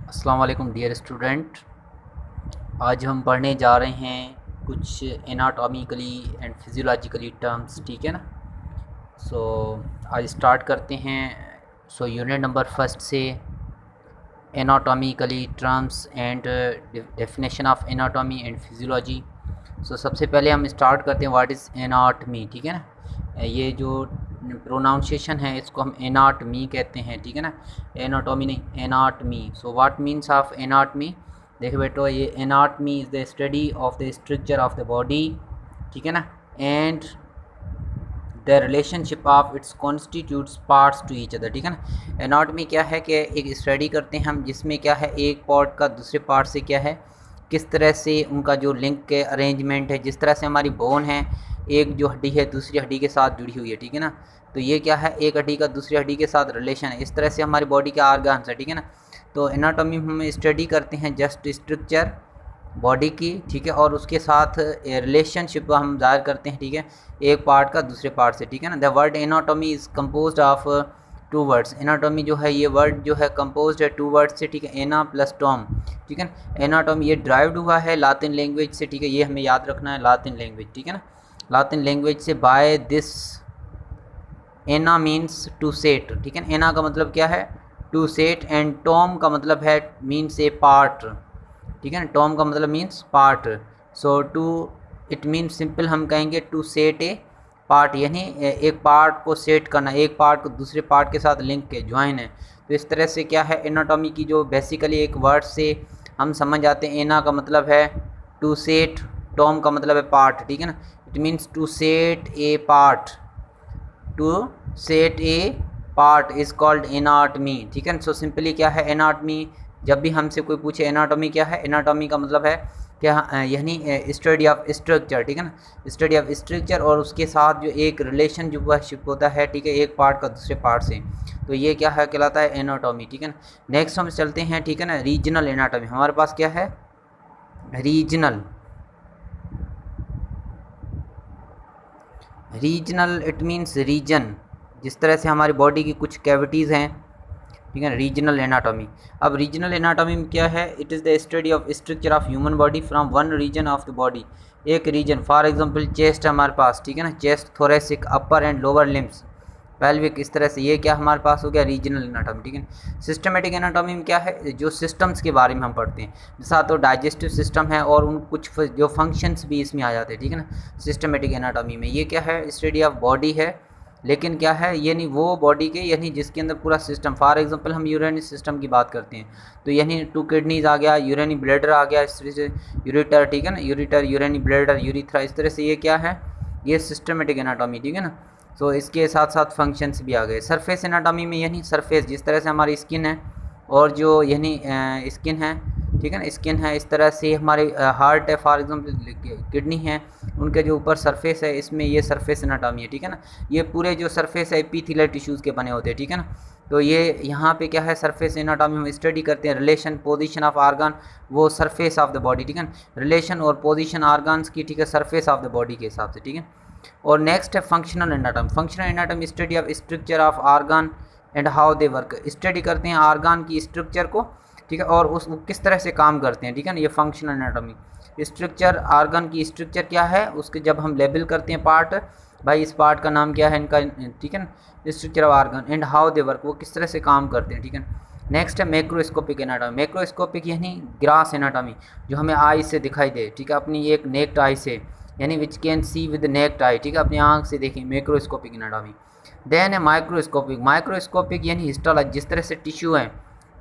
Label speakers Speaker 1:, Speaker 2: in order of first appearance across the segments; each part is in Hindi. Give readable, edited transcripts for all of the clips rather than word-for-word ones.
Speaker 1: अस्सलाम वालेकुम डियर स्टूडेंट। आज हम पढ़ने जा रहे हैं कुछ एनाटॉमिकली एंड फिजियोलॉजिकली टर्म्स, ठीक है ना। सो आज स्टार्ट करते हैं। यूनिट नंबर फर्स्ट से anatomically terms and definition of anatomy and physiology. सबसे पहले हम स्टार्ट करते हैं व्हाट इज़ एनाटमी, ठीक है ना। ये जो प्रोनाउंसिएशन है इसको हम एनाटमी कहते हैं, ठीक है ना, एनाटॉमी नहीं, anatomy. What means of anatomy. देखो बेटो, ये anatomy is the study of the structure of the body, ठीक है ना, and the relationship of its constitutes parts to each other, ठीक है ना। एनाटमी क्या है कि एक स्टडी करते हैं हम जिसमें क्या है एक पार्ट का दूसरे पार्ट से क्या है, किस तरह से उनका जो लिंक के अरेंजमेंट है, जिस तरह से हमारी बोन है, एक जो हड्डी है दूसरी हड्डी के साथ जुड़ी हुई है, ठीक है ना। तो ये क्या है, एक हड्डी का दूसरी हड्डी के साथ रिलेशन है। इस तरह से हमारी बॉडी के आर्गन्स है, ठीक है ना। तो एनाटॉमी में हम स्टडी करते हैं जस्ट स्ट्रक्चर बॉडी की, ठीक है, और उसके साथ रिलेशनशिप हम ज़ाहिर करते हैं, ठीक है, एक पार्ट का दूसरे पार्ट से, ठीक है ना। The word anatomy is composed of two words. Anatomy जो है ये वर्ड जो है कंपोज्ड है टू वर्ड से, ठीक है, एना प्लस टॉम, ठीक है। एनाटॉमी ये ड्राइव्ड हुआ है लातिन लैंग्वेज से, ठीक है, ये हमें याद रखना है, लातिन लैंग्वेज, ठीक है ना, लातिन लैंग्वेज से। By this ana means to set, ठीक है। एना का मतलब क्या है, टू सेट, एंड टॉम का मतलब है मीन्स ए पार्ट, ठीक है ना। टॉम का मतलब means part. To it means simple हम कहेंगे टू सेट ए पार्ट, यानी एक पार्ट को सेट करना, एक पार्ट को दूसरे पार्ट के साथ लिंक के ज्वाइन है। तो इस तरह से क्या है एनाटॉमी की जो बेसिकली एक वर्ड से हम समझ आते हैं। एना का मतलब है टू सेट, टॉम का मतलब है पार्ट, ठीक है ना। It means to set a part, to set a part is called anatomy, ठीक है। सिंपली क्या है एनाटमी, जब भी हमसे कोई पूछे एनाटॉमी क्या है, एनाटॉमी का मतलब है क्या, यानी स्टडी ऑफ स्ट्रक्चर, ठीक है ना, स्टडी ऑफ स्ट्रक्चर, और उसके साथ जो एक रिलेशन जो वह शिप होता है, ठीक है, एक पार्ट का दूसरे पार्ट से। तो ये क्या है कहलाता है एनाटॉमी, ठीक है ना। नेक्स्ट हम चलते हैं, ठीक है ना, रीजनल एनाटॉमी। हमारे पास क्या है, regional. Regional it means region, जिस तरह से हमारी बॉडी की कुछ कैविटीज़ हैं, ठीक है ना, रीजनल एनाटॉमी। अब रीजनल एनाटॉमी में क्या है, it is the study of structure of human body from one region of the body, एक रीजन। फॉर एग्जांपल चेस्ट है हमारे पास, ठीक है ना, chest, thoracic, upper and lower limbs, pelvic, इस तरह से ये क्या हमारे पास हो गया रीजनल एनाटॉमी, ठीक है। सिस्टमेटिक एनाटॉमी में क्या है, जो सिस्टम्स के बारे में हम पढ़ते हैं, जैसा तो डाइजेस्टिव सिस्टम है और उन कुछ जो फंक्शंस भी इसमें आ जाते हैं, ठीक है ना। सिस्टमेटिक एनाटॉमी में ये क्या है, स्टडी ऑफ बॉडी है, लेकिन क्या है, ये नहीं वो बॉडी के, यानी जिसके अंदर पूरा सिस्टम। फॉर एग्जांपल हम यूरिनरी सिस्टम की बात करते हैं, तो यानी टू किडनीज आ गया, यूरिनरी ब्लैडर आ गया, इस तरह से यूरिटर, ठीक है ना, यूरिटर, यूरिनरी ब्लैडर, यूरिथ्रा, इस तरह से ये क्या है, ये सिस्टमेटिक एनाटॉमी, ठीक है ना। इसके साथ साथ फंक्शंस भी आ गए। सरफेस एनाटॉमी में यानी सरफेस, जिस तरह से हमारी स्किन है और जो यानी स्किन है, ठीक है ना, स्किन है, इस तरह से हमारे हार्ट है, फॉर एग्जांपल किडनी है, उनके जो ऊपर सरफेस है, इसमें ये सरफेस एनाटॉमी है, ठीक है ना। ये पूरे जो सरफेस है एपिथेलियल टिश्यूज़ के बने होते हैं, ठीक है ना। तो ये यहाँ पे क्या है, सरफेस एनाटॉमी हम स्टडी करते हैं, रिलेशन पोजीशन ऑफ आर्गन, वो सरफेस ऑफ द बॉडी, ठीक है, रिलेशन और पोजीशन आर्गन्स की, ठीक है, सरफेस ऑफ द बॉडी के हिसाब से, ठीक है। और नेक्स्ट है functional anatomy. Functional anatomy study of structure of organ and how they work, study करते हैं आर्गन की स्ट्रक्चर को, ठीक है, और उस किस तरह से काम करते हैं, ठीक है ना। ये फंक्शनल एनाटॉमी स्ट्रक्चर, आर्गन की स्ट्रक्चर क्या है, उसके जब हम लेबल करते हैं पार्ट, भाई इस पार्ट का नाम क्या है इनका, ठीक है ना, structure of organ and how they work, वो किस तरह से काम करते हैं, ठीक है। नेक्स्ट है मैक्रोस्कोपिक एनाटॉमी। मैक्रोस्कोपिक यानी ग्रास एनाटॉमी, जो हमें आई से दिखाई दे, ठीक है, अपनी एक नेक्ड आई से, यानी which can see with necked आई, ठीक है, अपनी आँख से देखें, मैक्रोस्कोपिक एनाटॉमी। देन है माइक्रोस्कोपिक। माइक्रोस्कोपिक यानी हिस्टोलॉजी, जिस तरह से टिश्यू है,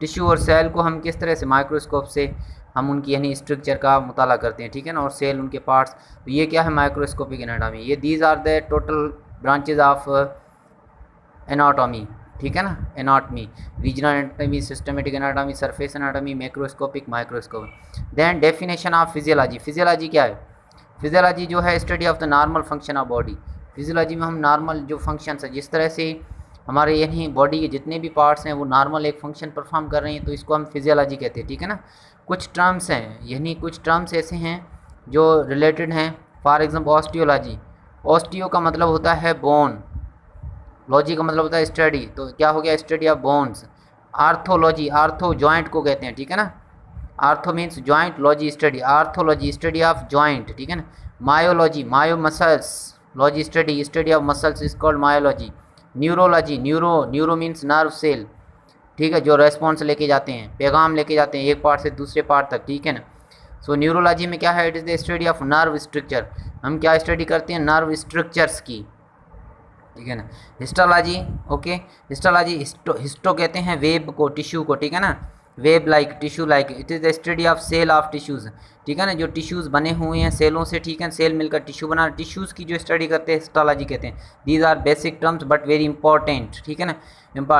Speaker 1: टिश्यू और सेल को हम किस तरह से माइक्रोस्कोप से हम उनकी यानी स्ट्रक्चर का मुताला करते हैं, ठीक है ना, और सेल उनके पार्ट्स। तो ये क्या है माइक्रोस्कोपिक एनाटॉमी। ये these are the total branches of anatomy, ठीक है ना, anatomy, regional anatomy, systematic anatomy, surface anatomy, macroscopic, microscopic. Then definition of physiology. Physiology क्या है, फिजियोलॉजी जो है study of the normal function of body. Physiology में हम नॉर्मल जो फंक्शंस है, जिस तरह से हमारे यानी बॉडी के जितने भी पार्ट्स हैं वो नॉर्मल एक फंक्शन परफॉर्म कर रहे हैं, तो इसको हम फिजियोलॉजी कहते हैं, ठीक है ना। कुछ टर्म्स हैं, यानी कुछ टर्म्स ऐसे हैं जो रिलेटेड हैं। For example osteology. ऑस्टियो का मतलब होता है बोन, लॉजी का मतलब होता है स्टडी, तो क्या हो गया, study of bones. Arthrology, arthro joint को कहते हैं, ठीक है ना। Arthro means joint, logy study, arthrology study of joint, ठीक है ना। Myology, myo muscles, logy study, study of muscles is called myology. Neurology, neuro means nerve cell, ठीक है, जो रेस्पॉन्स लेके जाते हैं, पैगाम लेके जाते हैं एक पार्ट से दूसरे पार्ट तक, ठीक है ना। सो न्यूरोलॉजी में क्या है, it is the study of nerve structure, हम क्या स्टडी करते हैं, नर्व स्ट्रक्चर्स की, ठीक है ना। हिस्टोलॉजी, ओके, हिस्टोलॉजी, हिस्टो कहते हैं वेब को, टिश्यू को, ठीक है ना, web like, tissue like, it is the study of cell of tissues, ठीक है ना, जो टिश्यूज़ बने हुए हैं सेलों से, ठीक है, सेल मिलकर टिश्यू बना, टिश्यूज़ की जो स्टडी करते हैं हिस्टोलॉजी कहते हैं। These are basic terms but very important, ठीक है ना,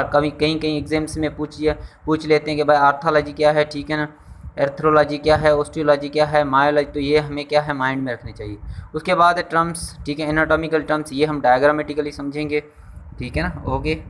Speaker 1: कभी कहीं एग्जाम्स में पूछ लेते हैं कि भाई आर्थोलॉजी क्या है, ठीक है ना, एर्थ्रोलॉजी क्या है, ऑस्टियोलॉजी क्या है, मायोलॉजी, तो ये हमें क्या है माइंड में रखनी चाहिए। उसके बाद टर्म्स, ठीक है, एनाटॉमिकल टर्म्स, ये हम डायग्रामेटिकली समझेंगे, ठीक है ना। ओके।